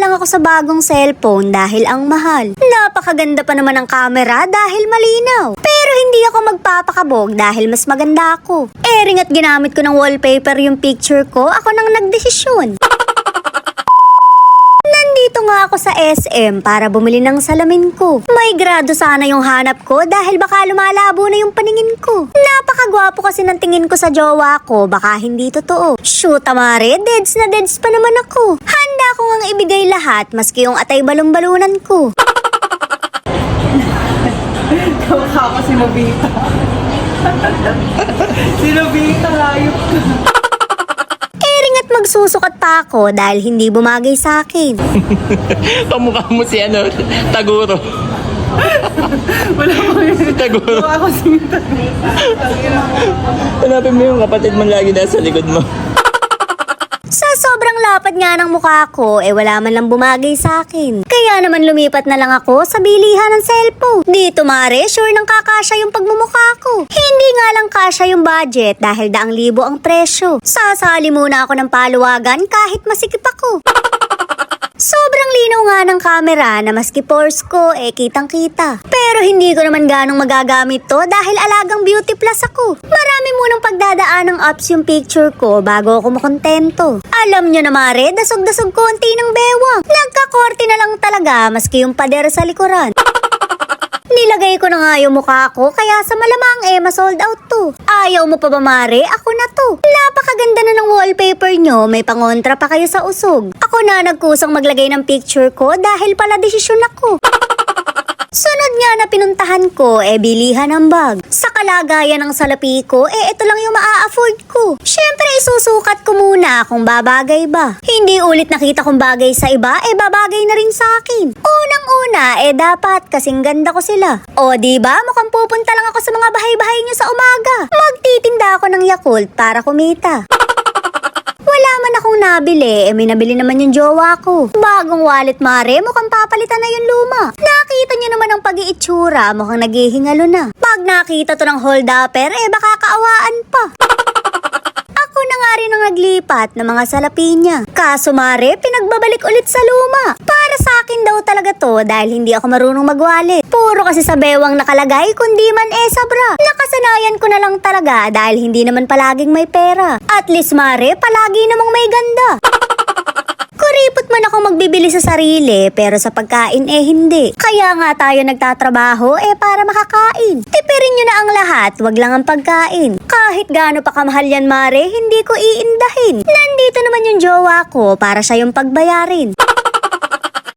lang ako sa bagong cellphone dahil ang mahal. Napakaganda pa naman ang camera dahil malinaw. Pero hindi ako magpapakabog dahil mas maganda ako. Ring at ginamit ko ng wallpaper yung picture ko, ako nang nagdesisyon. Nandito nga ako sa SM para bumili ng salamin ko. May grado sana yung hanap ko dahil baka lumalabo na yung paningin ko. Napakagwapo kasi ng tingin ko sa jowa ko, baka hindi totoo. Shoot amare, deads na deads pa naman ako. Handa ko ngang ibigay lahat maski yung atay balon-balunan ko. Kamukha ko si Nobita. Si Nobita, hayop ka. Ring at magsusukat pa ako dahil hindi bumagay sa akin. Kamukha mo si Taguro. Wala ko yun. Si Taguro. Kamukha ko si Taguro. Hanapin mo yung kapatid mo lagi nasa likod mo. Sa sobrang lapad nga ng mukha ko, wala man lang bumagay sa akin. Kaya naman lumipat na lang ako sa bilihan ng cellphone. Dito mare, sure nang kakasya yung pagmumukha ko. Hindi nga lang kasya yung budget dahil 2,000 ang presyo. Sasali muna ako ng paluwagan kahit masikip ako. Sobrang linaw nga ng camera na maski pores ko kitang-kita. Pero hindi ko naman ganong magagamit to dahil alagang beauty plus ako. Marami munang pagdadaan ng apps yung picture ko bago ako makontento. Alam nyo na mare, dasog-dasog konti ng bewang. Nagkakorte na lang talaga maski yung pader sa likuran. Nilagay ko na nga yung mukha ko kaya sa malamang masold out to. Ayaw mo pa ba mare? Ako na to. Napakaganda na ng wallpaper nyo, may pangontra pa kayo sa usog. Ako na nagkusang maglagay ng picture ko dahil pala desisyon ako. Sunod nga na pinuntahan ko, bilihan ng bag. Sa kalagayan ng salapi ko, ito lang yung maa-afford ko. Syempre, isusukat ko muna kung babagay ba. Hindi ulit nakita kong bagay sa iba, babagay na rin sa akin. Unang-una, dapat kasing ganda ko sila. O, diba? Mukhang pupunta lang ako sa mga bahay-bahay nyo sa umaga. Magtitinda ako ng Yakult para kumita. Wala man akong nabili, may nabili naman yung jowa ko. Bagong wallet mare, mukhang papalitan na yung luma. Nakita nyo naman ang pag-iitsura, mukhang naghihingalo na. Pag nakita to ng hold-upper, baka kaawaan pa. Ako na nga rin ang naglipat ng mga salapi niya. Kaso mare, pinagbabalik ulit sa luma. Para sa akin daw talaga to dahil hindi ako marunong mag-wallet. Puro kasi sa bewang nakalagay, kundi man sabra. Nakasanayan ko na lang talaga dahil hindi naman palaging may pera. At least mare, palagi namang may ganda. Kuripot man ako magbibili sa sarili, pero sa pagkain hindi. Kaya nga tayo nagtatrabaho para makakain. Tipirin nyo na ang lahat, wag lang ang pagkain. Kahit gaano pa kamahal yan mare, hindi ko iindahin. Nandito naman yung jowa ko para siya yung pagbayarin.